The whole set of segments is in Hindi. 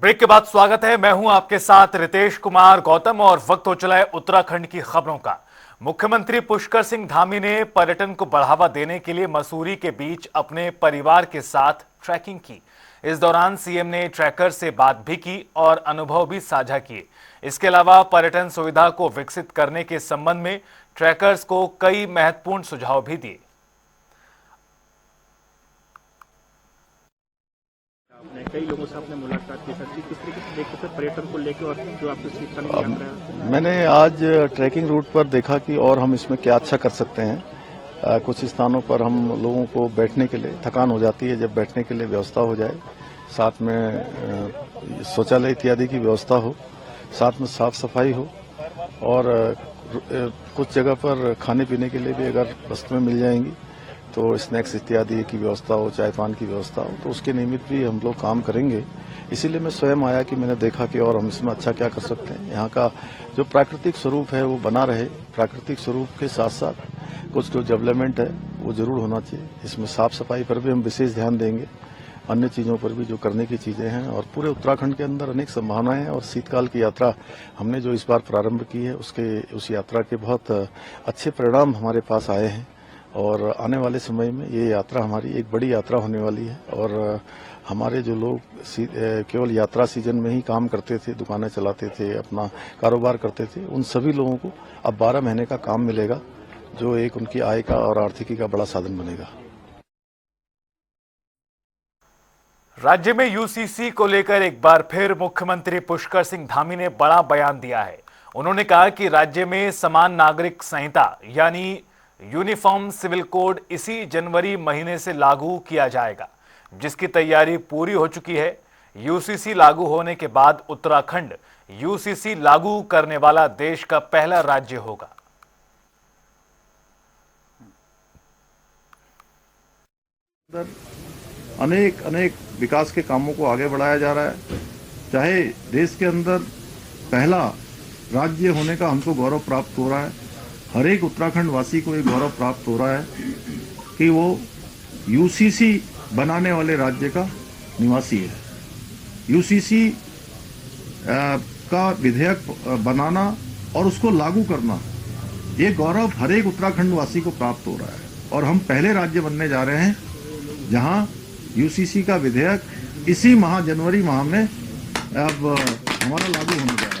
ब्रेक के बाद स्वागत है। मैं हूं आपके साथ रितेश कुमार गौतम और वक्त हो चला है उत्तराखंड की खबरों का। मुख्यमंत्री पुष्कर सिंह धामी ने पर्यटन को बढ़ावा देने के लिए मसूरी के बीच अपने परिवार के साथ ट्रैकिंग की। इस दौरान सीएम ने ट्रैकर से बात भी की और अनुभव भी साझा किए। इसके अलावा पर्यटन सुविधा को विकसित करने के संबंध में ट्रैकर्स को कई महत्वपूर्ण सुझाव भी दिए। कई लोगों से आपने मुलाकात की सकती, किस तरीके से देखते थे पर्यटन को लेकर और जो आपकी सीखने की यात्रा है? मैंने आज ट्रैकिंग रूट पर देखा कि और हम इसमें क्या अच्छा कर सकते हैं। कुछ स्थानों पर हम लोगों को बैठने के लिए थकान हो जाती है, जब बैठने के लिए व्यवस्था हो जाए, साथ में शौचालय इत्यादि की व्यवस्था हो, साथ में साफ सफाई हो और कुछ जगह पर खाने पीने के लिए भी अगर वस्तुएं मिल जाएंगी तो स्नैक्स इत्यादि की व्यवस्था हो, चाय पान की व्यवस्था हो, तो उसके निमित्त भी हम लोग काम करेंगे। इसीलिए मैं स्वयं आया कि मैंने देखा कि और हम इसमें अच्छा क्या कर सकते हैं। यहाँ का जो प्राकृतिक स्वरूप है वो बना रहे, प्राकृतिक स्वरूप के साथ साथ कुछ जो डेवलपमेंट है वो जरूर होना चाहिए। इसमें साफ सफाई पर भी हम विशेष ध्यान देंगे, अन्य चीज़ों पर भी जो करने की चीज़ें हैं। और पूरे उत्तराखंड के अंदर अनेक संभावनाएं हैं और शीतकाल की यात्रा हमने जो इस बार प्रारंभ की है उस यात्रा के बहुत अच्छे परिणाम हमारे पास आए हैं और आने वाले समय में ये यात्रा हमारी एक बड़ी यात्रा होने वाली है। और हमारे जो लोग केवल यात्रा सीजन में ही काम करते थे, दुकानें चलाते थे, अपना कारोबार करते थे, उन सभी लोगों को अब 12 महीने का काम मिलेगा, जो एक उनकी आय का और आर्थिकी का बड़ा साधन बनेगा। राज्य में यूसीसी को लेकर एक बार फिर मुख्यमंत्री पुष्कर सिंह धामी ने बड़ा बयान दिया है। उन्होंने कहा कि राज्य में समान नागरिक संहिता यानी यूनिफॉर्म सिविल कोड इसी जनवरी महीने से लागू किया जाएगा, जिसकी तैयारी पूरी हो चुकी है। यूसीसी लागू होने के बाद उत्तराखंड यूसीसी लागू करने वाला देश का पहला राज्य होगा। अनेक विकास के कामों को आगे बढ़ाया जा रहा है। चाहे देश के अंदर पहला राज्य होने का हमको गौरव प्राप्त हो रहा है, हर एक उत्तराखंड वासी को ये गौरव प्राप्त हो रहा है कि वो यूसीसी बनाने वाले राज्य का निवासी है। यूसीसी का विधेयक बनाना और उसको लागू करना, ये गौरव हर एक उत्तराखंड वासी को प्राप्त हो रहा है। और हम पहले राज्य बनने जा रहे हैं जहां यूसीसी का विधेयक इसी माह जनवरी माह में अब हमारा लागू होने जा रहा है।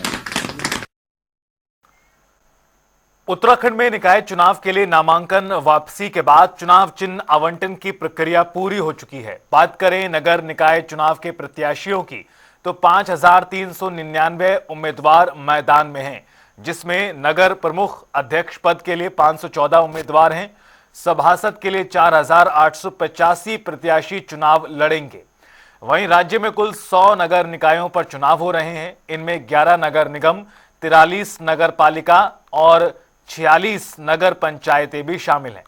उत्तराखंड में निकाय चुनाव के लिए नामांकन वापसी के बाद चुनाव चिन्ह आवंटन की प्रक्रिया पूरी हो चुकी है। बात करें नगर निकाय चुनाव के प्रत्याशियों की तो 5399 उम्मीदवार मैदान में हैं, जिसमें नगर प्रमुख अध्यक्ष पद के लिए 514 उम्मीदवार हैं। सभासद के लिए 4885 प्रत्याशी चुनाव लड़ेंगे। वहीं राज्य में कुल 100 नगर निकायों पर चुनाव हो रहे हैं। इनमें 11 नगर निगम, 43 नगर पालिका और 46 नगर पंचायतें भी शामिल हैं।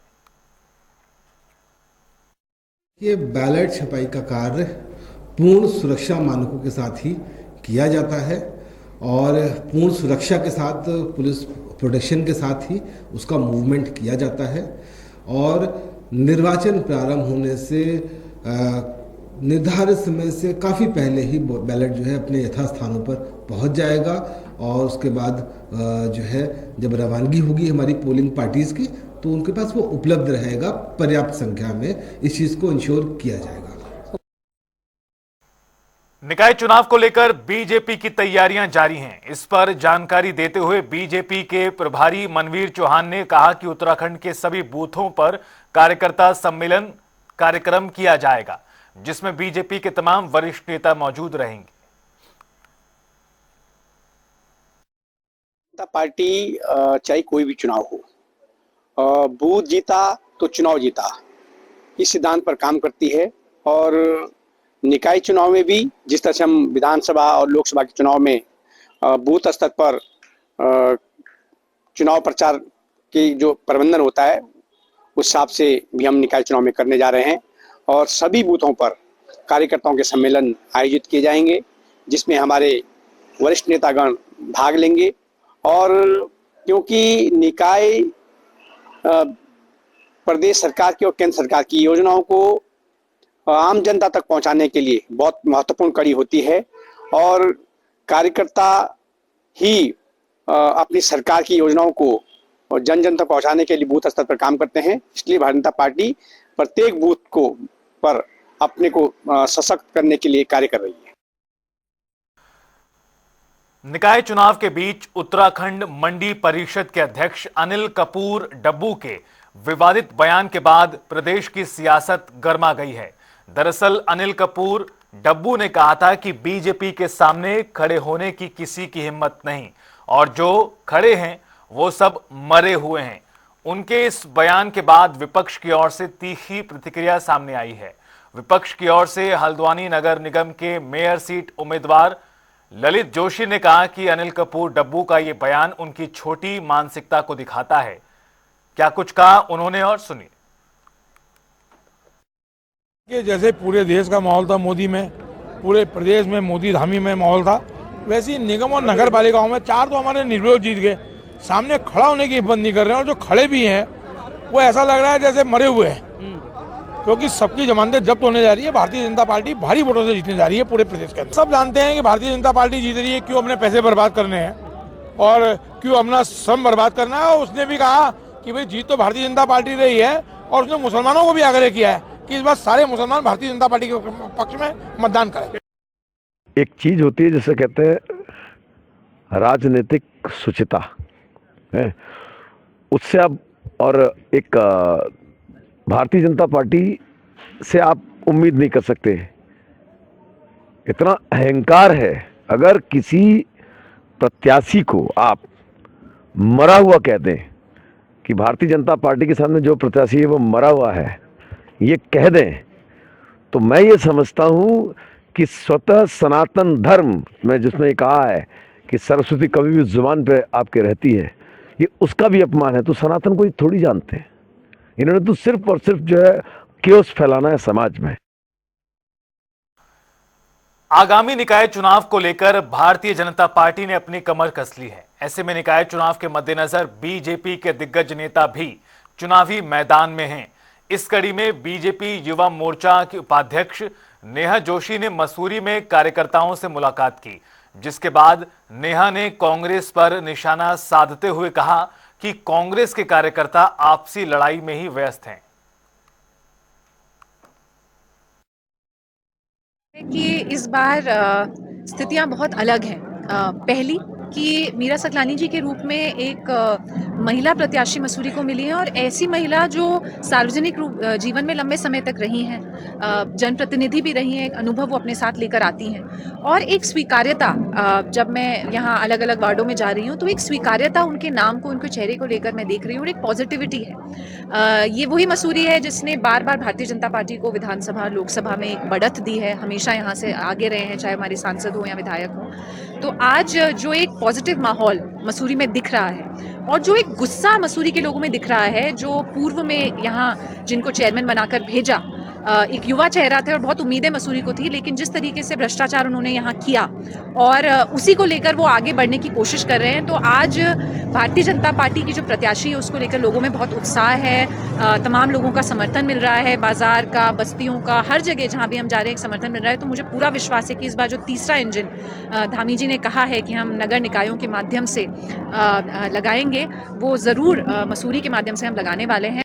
ये बैलेट छपाई का कार्य पूर्ण सुरक्षा मानकों के साथ ही किया जाता है और पूर्ण सुरक्षा के साथ पुलिस प्रोटेक्शन के साथ ही उसका मूवमेंट किया जाता है। और निर्वाचन प्रारंभ होने से निर्धारित समय से काफ़ी पहले ही बैलेट जो है अपने यथास्थानों पर पहुंच जाएगा और उसके बाद जो है जब रवानगी होगी हमारी पोलिंग पार्टीज़ की तो उनके पास वो उपलब्ध रहेगा पर्याप्त संख्या में। इस चीज़ को इंश्योर किया जाएगा। निकाय चुनाव को लेकर बीजेपी की तैयारियां जारी हैं। इस पर जानकारी देते हुए बीजेपी के प्रभारी मनवीर चौहान ने कहा कि उत्तराखंड के सभी बूथों पर कार्यकर्ता सम्मेलन कार्यक्रम किया जाएगा, जिसमें बीजेपी के तमाम वरिष्ठ नेता मौजूद रहेंगे। पार्टी चाहे कोई भी चुनाव हो, बूथ जीता तो चुनाव जीता, इस सिद्धांत पर काम करती है। और निकाय चुनाव में भी जिस तरह से हम विधानसभा और लोकसभा के चुनाव में बूथ स्तर पर चुनाव प्रचार की जो प्रबंधन होता है उस हिसाब से भी हम निकाय चुनाव में करने जा रहे हैं। और सभी बूथों पर कार्यकर्ताओं के सम्मेलन आयोजित किए जाएंगे, जिसमें हमारे वरिष्ठ नेतागण भाग लेंगे। और क्योंकि निकाय प्रदेश सरकार की और केंद्र सरकार की योजनाओं को आम जनता तक पहुंचाने के लिए बहुत महत्वपूर्ण कड़ी होती है और कार्यकर्ता ही अपनी सरकार की योजनाओं को जन जन तक पहुंचाने के लिए बूथ स्तर पर काम करते हैं। इसलिए भारतीय जनता पार्टी प्रत्येक बूथ को पर अपने को सशक्त करने के लिए कार्य कर रही है। निकाय चुनाव के बीच उत्तराखंड मंडी परिषद के अध्यक्ष अनिल कपूर डब्बू के विवादित बयान के बाद प्रदेश की सियासत गर्मा गई है। दरअसल अनिल कपूर डब्बू ने कहा था कि बीजेपी के सामने खड़े होने की किसी की हिम्मत नहीं और जो खड़े हैं वो सब मरे हुए हैं। उनके इस बयान के बाद विपक्ष की ओर से तीखी प्रतिक्रिया सामने आई है। विपक्ष की ओर से हल्द्वानी नगर निगम के मेयर सीट उम्मीदवार ललित जोशी ने कहा कि अनिल कपूर डब्बू का यह बयान उनकी छोटी मानसिकता को दिखाता है। क्या कुछ कहा उन्होंने और सुनिए। कि जैसे पूरे देश का माहौल था मोदी में, पूरे प्रदेश में मोदी धामी में माहौल था, वैसे ही निगम और नगर पालिकाओं में 4 तो हमारे निर्विरोध जीत गए। सामने खड़ा होने की हिम्मत नहीं कर रहे हैं और जो खड़े भी हैं वो ऐसा लग रहा है जैसे मरे हुए हैं, क्योंकि सबकी जमानतें जब्त होने जा रही है। भारतीय जनता पार्टी भारी वोटों से जीतने जा रही है पूरे प्रदेश के अंदर। सब जानते हैं कि भारतीय जनता पार्टी जीत रही है, क्यों अपने पैसे बर्बाद करने हैं और क्यों अपना श्रम बर्बाद करना है। और उसने भी कहा कि भाई जीत तो भारतीय जनता पार्टी रही है और उसने मुसलमानों को भी आग्रह किया है कि इस बार सारे मुसलमान भारतीय जनता पार्टी के पक्ष में मतदान करें। एक चीज होती है जिसे कहते हैं राजनीतिक शुचिता है, उससे आप और एक भारतीय जनता पार्टी से आप उम्मीद नहीं कर सकते। इतना अहंकार है। अगर किसी प्रत्याशी को आप मरा हुआ कह दें कि भारतीय जनता पार्टी के सामने जो प्रत्याशी है वो मरा हुआ है, ये कह दें, तो मैं ये समझता हूं कि स्वतः सनातन धर्म में जिसने कहा है कि सरस्वती कभी भी जुबान पे आपके रहती है, ये उसका भी अपमान है। तो सनातन को ये थोड़ी जानते हैं। इन्होंने तो सिर्फ और सिर्फ जो है केओस फैलाना है समाज में। आगामी निकाय चुनाव को लेकर भारतीय जनता पार्टी ने अपनी कमर कस ली है। ऐसे में निकाय चुनाव के मद्देनजर बीजेपी के दिग्गज नेता भी चुनावी मैदान में हैं। इस कड़ी में बीजेपी युवा मोर्चा की उपाध्यक्ष नेहा जोशी ने मसूरी में कार्यकर्ताओं से मुलाकात की, जिसके बाद नेहा ने कांग्रेस पर निशाना साधते हुए कहा कि कांग्रेस के कार्यकर्ता आपसी लड़ाई में ही व्यस्त हैं। कि इस बार स्थितियां बहुत अलग हैं। पहली कि मीरा सकलानी जी के रूप में एक महिला प्रत्याशी मसूरी को मिली है और ऐसी महिला जो सार्वजनिक जीवन में लंबे समय तक रही हैं, जनप्रतिनिधि भी रही हैं, एक अनुभव वो अपने साथ लेकर आती हैं और एक स्वीकार्यता। जब मैं यहाँ अलग अलग वार्डों में जा रही हूँ तो एक स्वीकार्यता उनके नाम को, उनके चेहरे को लेकर मैं देख रही हूँ और एक पॉजिटिविटी है। ये वही मसूरी है जिसने बार बार भारतीय जनता पार्टी को विधानसभा लोकसभा में एक बढ़त दी है, हमेशा यहाँ से आगे रहे हैं, चाहे हमारे सांसद हो या विधायक हो। तो आज जो एक पॉजिटिव माहौल मसूरी में दिख रहा है और जो एक गुस्सा मसूरी के लोगों में दिख रहा है, जो पूर्व में यहाँ जिनको चेयरमैन बनाकर भेजा एक युवा चेहरा थे और बहुत उम्मीदें मसूरी को थी, लेकिन जिस तरीके से भ्रष्टाचार उन्होंने यहाँ किया और उसी को लेकर वो आगे बढ़ने की कोशिश कर रहे हैं। तो आज भारतीय जनता पार्टी की जो प्रत्याशी है उसको लेकर लोगों में बहुत उत्साह है। तमाम लोगों का समर्थन मिल रहा है, बाजार का, बस्तियों का, हर जगह जहाँ भी हम जा रहे हैं एक समर्थन मिल रहा है। तो मुझे पूरा विश्वास है कि इस बार जो तीसरा इंजन धामी जी ने कहा है कि हम नगर निकायों के माध्यम से लगाएंगे, वो ज़रूर मसूरी के माध्यम से हम लगाने वाले हैं।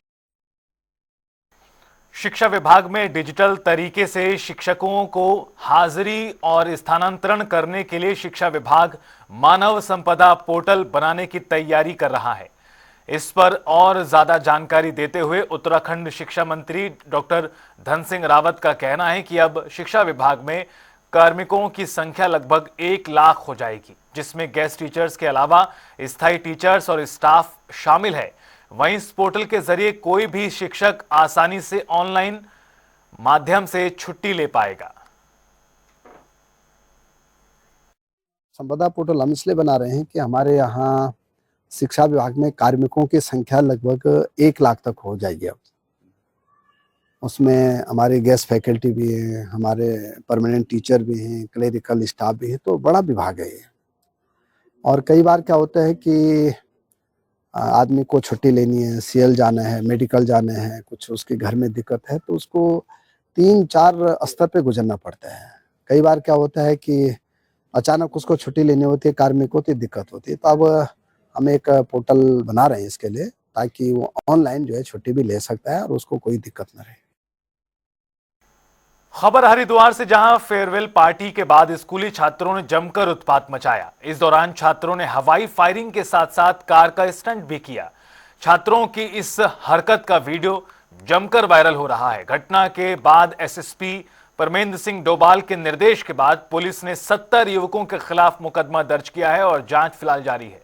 शिक्षा विभाग में डिजिटल तरीके से शिक्षकों को हाजिरी और स्थानांतरण करने के लिए शिक्षा विभाग मानव संपदा पोर्टल बनाने की तैयारी कर रहा है। इस पर और ज्यादा जानकारी देते हुए उत्तराखंड शिक्षा मंत्री डॉक्टर धन सिंह रावत का कहना है कि अब शिक्षा विभाग में कार्मिकों की संख्या लगभग 1 लाख हो जाएगी, जिसमें गेस्ट टीचर्स के अलावा स्थायी टीचर्स और स्टाफ शामिल है। वहीं इस पोर्टल के जरिए कोई भी शिक्षक आसानी से ऑनलाइन माध्यम से छुट्टी ले पाएगा। संपदा पोर्टल हम इसलिए बना रहे हैं कि हमारे यहाँ शिक्षा विभाग में कार्मिकों की संख्या लगभग 1 लाख तक हो जाएगी। अब उसमें हमारे गेस्ट फैकल्टी भी हैं, हमारे परमानेंट टीचर भी हैं, क्लेरिकल स्टाफ भी है, तो बड़ा विभाग है ये। और कई बार क्या होता है कि आदमी को छुट्टी लेनी है, सीएल जाना है, मेडिकल जाना है, कुछ उसके घर में दिक्कत है, तो उसको 3-4 स्तर पे गुजरना पड़ता है। कई बार क्या होता है कि अचानक उसको छुट्टी लेनी होती है, कार्मिक को तो दिक्कत होती है। तो अब हम एक पोर्टल बना रहे हैं इसके लिए, ताकि वो ऑनलाइन जो है छुट्टी भी ले सकता है और उसको कोई दिक्कत न रहे। खबर हरिद्वार से, जहां फेयरवेल पार्टी के बाद स्कूली छात्रों ने जमकर उत्पात मचाया। इस दौरान छात्रों ने हवाई फायरिंग के साथ साथ कार का स्टंट भी किया। छात्रों की इस हरकत का वीडियो जमकर वायरल हो रहा है। घटना के बाद एसएसपी परमेंद्र सिंह डोभाल के निर्देश के बाद पुलिस ने 70 युवकों के खिलाफ मुकदमा दर्ज किया है और जांच फिलहाल जारी है।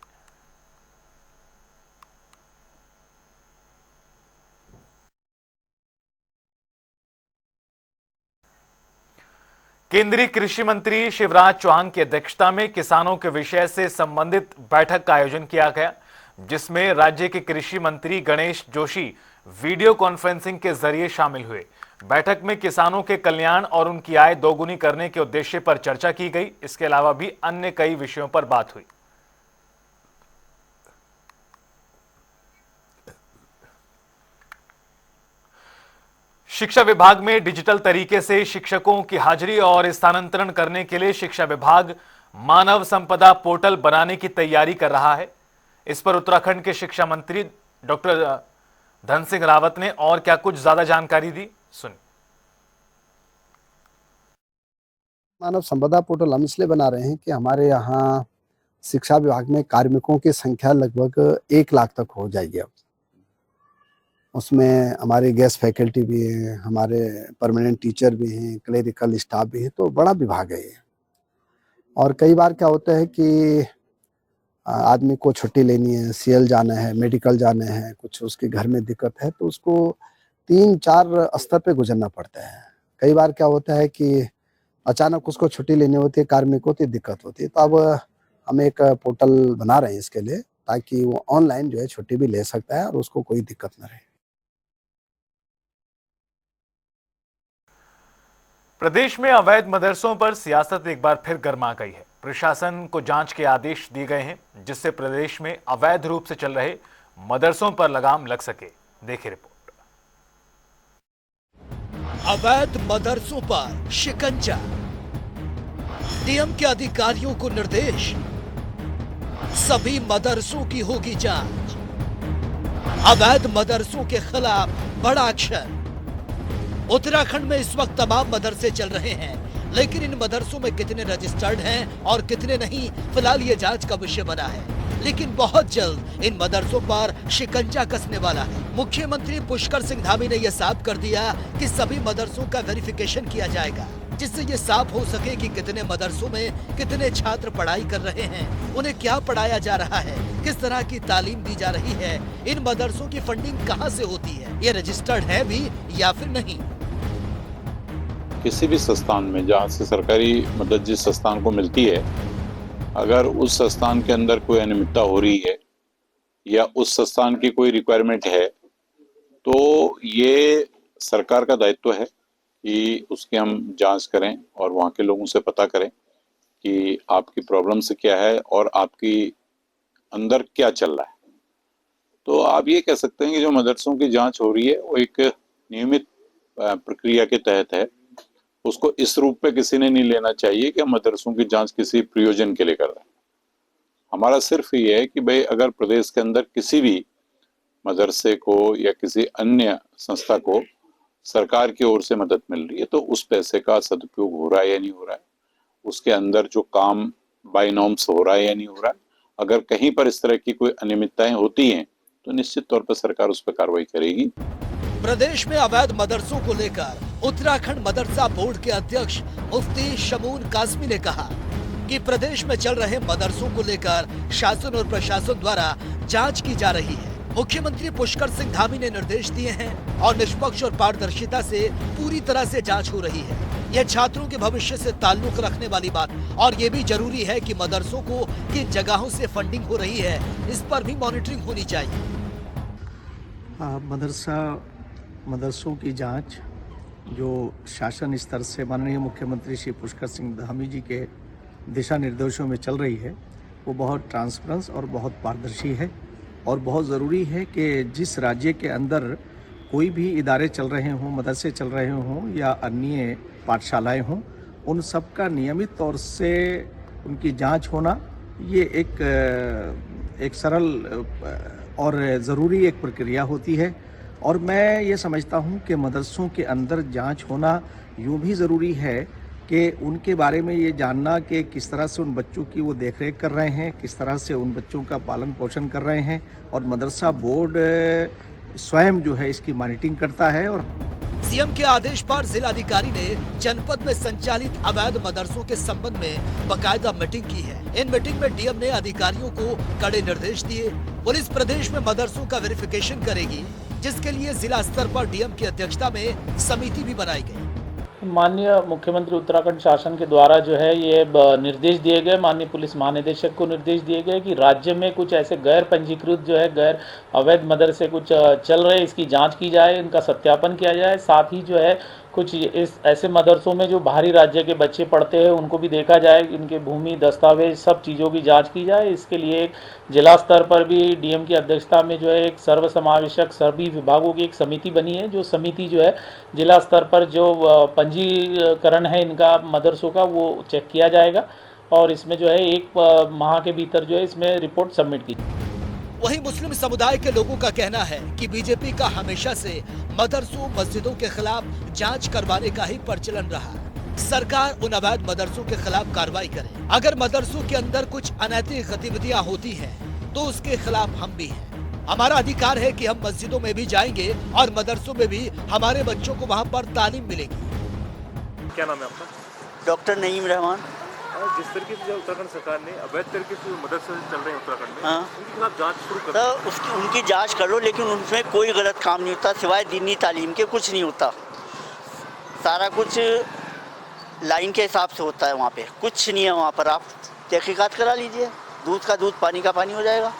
केंद्रीय कृषि मंत्री शिवराज चौहान की अध्यक्षता में किसानों के विषय से संबंधित बैठक का आयोजन किया गया, जिसमें राज्य के कृषि मंत्री गणेश जोशी वीडियो कॉन्फ्रेंसिंग के जरिए शामिल हुए। बैठक में किसानों के कल्याण और उनकी आय दोगुनी करने के उद्देश्य पर चर्चा की गई। इसके अलावा भी अन्य कई विषयों पर बात हुई। शिक्षा विभाग में डिजिटल तरीके से शिक्षकों की हाजिरी और स्थानांतरण करने के लिए शिक्षा विभाग मानव संपदा पोर्टल बनाने की तैयारी कर रहा है। इस पर उत्तराखंड के शिक्षा मंत्री डॉक्टर धन सिंह रावत ने और क्या कुछ ज्यादा जानकारी दी, सुनिए। मानव संपदा पोर्टल हम इसलिए बना रहे हैं कि हमारे यहाँ शिक्षा विभाग में कार्मिकों की संख्या लगभग 1 लाख तक हो जाएगी। अब उसमें हमारे गेस्ट फैकल्टी भी हैं, हमारे परमानेंट टीचर भी हैं, क्लेरिकल स्टाफ भी है, तो बड़ा विभाग है ये। और कई बार क्या होता है कि आदमी को छुट्टी लेनी है, सीएल जाना है, मेडिकल जाना है, कुछ उसके घर में दिक्कत है, तो उसको 3-4 स्तर पे गुजरना पड़ता है। कई बार क्या होता है कि अचानक उसको छुट्टी लेनी होती है, कार्मिक को तो दिक्कत होती है। तो अब हम एक पोर्टल बना रहे हैं इसके लिए, ताकि वो ऑनलाइन जो है छुट्टी भी ले सकता है और उसको कोई दिक्कत न रहे। प्रदेश में अवैध मदरसों पर सियासत एक बार फिर गर्मा गई है। प्रशासन को जांच के आदेश दिए गए हैं, जिससे प्रदेश में अवैध रूप से चल रहे मदरसों पर लगाम लग सके। देखिए रिपोर्ट। अवैध मदरसों पर शिकंजा, डीएम के अधिकारियों को निर्देश, सभी मदरसों की होगी जांच। अवैध मदरसों के खिलाफ बड़ा एक्शन। उत्तराखंड में इस वक्त तमाम मदरसे चल रहे हैं, लेकिन इन मदरसों में कितने रजिस्टर्ड हैं और कितने नहीं, फिलहाल ये जांच का विषय बना है। लेकिन बहुत जल्द इन मदरसों पर शिकंजा कसने वाला है। मुख्यमंत्री पुष्कर सिंह धामी ने यह साफ कर दिया कि सभी मदरसों का वेरिफिकेशन किया जाएगा, जिससे ये साफ हो सके कि कितने मदरसों में कितने छात्र पढ़ाई कर रहे हैं, उन्हें क्या पढ़ाया जा रहा है, किस तरह की तालीम दी जा रही है, इन मदरसों की फंडिंग कहां से होती है, ये रजिस्टर्ड है भी या फिर नहीं। किसी भी संस्थान में जहाँ से सरकारी मदद जिस संस्थान को मिलती है, अगर उस संस्थान के अंदर कोई अनियमितता हो रही है या उस संस्थान की कोई रिक्वायरमेंट है, तो ये सरकार का दायित्व है कि उसकी हम जांच करें और वहाँ के लोगों से पता करें कि आपकी प्रॉब्लम से क्या है और आपकी अंदर क्या चल रहा है। तो आप ये कह सकते हैं कि जो मदरसों की जांच हो रही है वो एक नियमित प्रक्रिया के तहत है। उसको इस रूप पे किसी ने नहीं लेना चाहिए कि हम मदरसों की जांच किसी प्रयोजन के लिए कर रहे हैं। हमारा सिर्फ ये है कि भाई अगर प्रदेश के अंदर किसी भी मदरसे को या किसी अन्य संस्था को सरकार की ओर से मदद मिल रही है, तो उस पैसे का सदुपयोग हो रहा है या नहीं हो रहा है, उसके अंदर जो काम बाय नॉर्म्स हो रहा है या नहीं हो रहा है। अगर कहीं पर इस तरह की कोई अनियमितताएं होती हैं तो निश्चित तौर पर सरकार उस पर कार्रवाई करेगी। प्रदेश में अवैध मदरसों को लेकर उत्तराखंड मदरसा बोर्ड के अध्यक्ष मुफ्ती शमून कासमी ने कहा कि प्रदेश में चल रहे मदरसों को लेकर शासन और प्रशासन द्वारा जांच की जा रही है। मुख्यमंत्री पुष्कर सिंह धामी ने निर्देश दिए हैं और निष्पक्ष और पारदर्शिता से पूरी तरह से जांच हो रही है। यह छात्रों के भविष्य से ताल्लुक रखने वाली बात, और ये भी जरूरी है कि मदरसों को किन जगहों से फंडिंग हो रही है, इस पर भी मॉनिटरिंग होनी चाहिए। मदरसों की जांच जो शासन स्तर से माननीय मुख्यमंत्री श्री पुष्कर सिंह धामी जी के दिशा निर्देशों में चल रही है, वो बहुत ट्रांसपेरेंस और बहुत पारदर्शी है। और बहुत ज़रूरी है कि जिस राज्य के अंदर कोई भी इदारे चल रहे हों, मदरसे चल रहे हों या अन्य पाठशालाएं हों, उन सब का नियमित तौर से उनकी जांच होना ये एक सरल और ज़रूरी एक प्रक्रिया होती है। और मैं ये समझता हूँ कि मदरसों के अंदर जांच होना यूँ भी ज़रूरी है कि उनके बारे में ये जानना कि किस तरह से उन बच्चों की वो देख रेख कर रहे हैं, किस तरह से उन बच्चों का पालन पोषण कर रहे हैं, और मदरसा बोर्ड स्वयं जो है इसकी मॉनिटरिंग करता है। और सीएम के आदेश पर जिलाधिकारी ने जनपद में संचालित अवैध मदरसों के संबंध में बाकायदा मीटिंग की है। इन मीटिंग में डीएम ने अधिकारियों को कड़े निर्देश दिए। पुलिस प्रदेश में मदरसों का वेरिफिकेशन करेगी, जिसके लिए जिला स्तर पर डीएम की अध्यक्षता में समिति भी बनाई गई। माननीय मुख्यमंत्री उत्तराखंड शासन के द्वारा जो है ये निर्देश दिए गए, माननीय पुलिस महानिदेशक को निर्देश दिए गए कि राज्य में कुछ ऐसे गैर पंजीकृत जो है गैर अवैध मदरसे कुछ चल रहे, इसकी जांच की जाए, इनका सत्यापन किया जाए। साथ ही जो है कुछ इस ऐसे मदरसों में जो बाहरी राज्य के बच्चे पढ़ते हैं उनको भी देखा जाए, इनके भूमि दस्तावेज सब चीज़ों की जांच की जाए। इसके लिए एक जिला स्तर पर भी डीएम की अध्यक्षता में जो है एक सर्वसमावेशक सभी विभागों की एक समिति बनी है। जो समिति जो है जिला स्तर पर जो पंजीकरण है इनका मदरसों का वो चेक किया जाएगा और इसमें जो है एक माह के भीतर जो है इसमें रिपोर्ट सबमिट की। वहीं मुस्लिम समुदाय के लोगों का कहना है कि बीजेपी का हमेशा से मदरसों मस्जिदों के खिलाफ जांच करवाने का ही प्रचलन रहा है। सरकार उन अवैध मदरसों के खिलाफ कार्रवाई करे। अगर मदरसों के अंदर कुछ अनैतिक गतिविधियां होती हैं, तो उसके खिलाफ हम भी हैं। हमारा अधिकार है कि हम मस्जिदों में भी जाएंगे और मदरसों में भी हमारे बच्चों को वहाँ पर तालीम मिलेगी। क्या नाम है आपका? डॉक्टर नईम रहमान। जिस तरीके से उत्तराखंड सरकार ने अवैध तरीके से मदरसे चल रहे हैं उत्तराखंड में, हाँ, उनके खिलाफ जांच शुरू कर तो उनकी जांच कर लो, लेकिन उनमें कोई गलत काम नहीं होता, सिवाय दीनी तालीम के कुछ नहीं होता। सारा कुछ लाइन के हिसाब से होता है, वहाँ पे कुछ नहीं है। वहाँ पर आप तहकीकात करा लीजिए, दूध का दूध पानी का पानी हो जाएगा।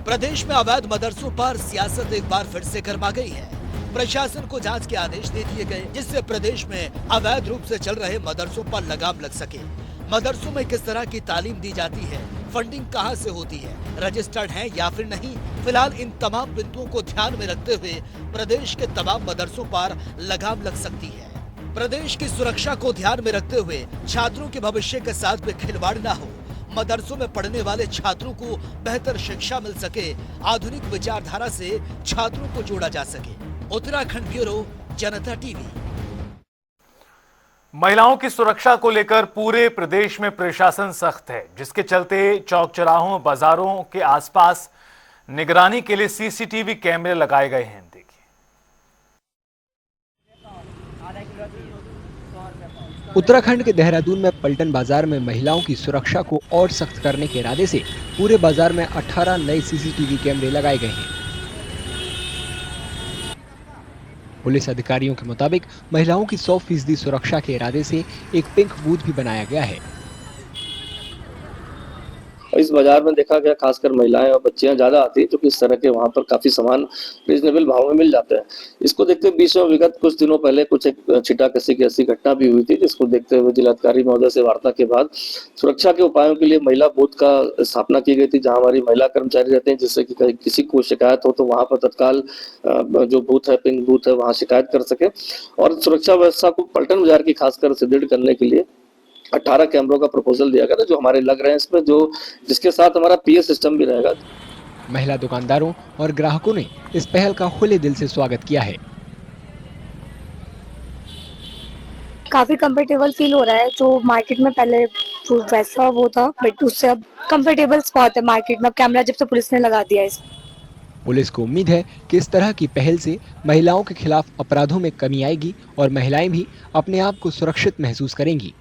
प्रदेश में अवैध मदरसों पर सियासत एक बार फिर से गर्मा गई है। प्रशासन को जांच के आदेश दे दिए गए, जिससे प्रदेश में अवैध रूप से चल रहे मदरसों पर लगाम लग सके। मदरसों में किस तरह की तालीम दी जाती है, फंडिंग कहां से होती है, रजिस्टर्ड है या फिर नहीं, फिलहाल इन तमाम बिंदुओं को ध्यान में रखते हुए प्रदेश के तमाम मदरसों पर लगाम लग सकती है। प्रदेश की सुरक्षा को ध्यान में रखते हुए छात्रों के भविष्य के साथ भी खिलवाड़ न हो, मदरसों में पढ़ने वाले छात्रों को बेहतर शिक्षा मिल सके, आधुनिक विचारधारा से छात्रों को जोड़ा जा सके। उत्तराखंड ब्यूरो, जनता टीवी। महिलाओं की सुरक्षा को लेकर पूरे प्रदेश में प्रशासन सख्त है, जिसके चलते चौक चौराहों बाजारों के आसपास निगरानी के लिए सीसीटीवी कैमरे लगाए गए हैं। देखिए, उत्तराखंड के देहरादून में पलटन बाजार में महिलाओं की सुरक्षा को और सख्त करने के इरादे से पूरे बाजार में 18 नए सीसीटीवी कैमरे लगाए गए हैं। पुलिस अधिकारियों के मुताबिक महिलाओं की 100% सुरक्षा के इरादे से एक पिंक बूथ भी बनाया गया है। इस बाजार में देखा गया खासकर महिलाएं और बच्चियां ज्यादा आती है, क्योंकि इस तरह के वहां पर काफी सामान रीजनेबल भाव में मिल जाते हैं। इसको देखते हुए बीच में विगत कुछ दिनों पहले कुछ एक छिटाकसी की ऐसी घटना भी हुई थी, जिसको देखते हुए जिलाधिकारी महोदय से वार्ता के बाद सुरक्षा के उपायों के लिए महिला बूथ का स्थापना की गई थी, जहां हमारी महिला कर्मचारी रहते हैं, जिससे कि किसी को शिकायत हो तो वहां पर तत्काल जो बूथ है, पिंक बूथ है, वहां शिकायत कर सके। और सुरक्षा व्यवस्था को पलटन बाजार की खासकर सुदृढ़ करने के लिए 18 कैमरों का प्रपोजल दिया गया, जो हमारे लग रहे हैं इसमें, जिसके साथ हमारा पीए सिस्टम भी रहेगा। महिला दुकानदारों और ग्राहकों ने इस पहल का खुले दिल से स्वागत किया है। काफी कंफर्टेबल फील हो रहा है। जो मार्केट में पहले वैसा वो था, बट उससे अब कंफर्टेबल स्पॉट है मार्केट में। कैमरा जब से पुलिस ने लगा दिया है। पुलिस को उम्मीद है कि इस तरह की पहल से महिलाओं के खिलाफ अपराधों में कमी आएगी और महिलाएं भी अपने आप को सुरक्षित महसूस करेंगी।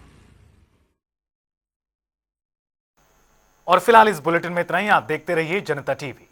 और फिलहाल इस बुलेटिन में इतना ही। आप देखते रहिए जनता टीवी।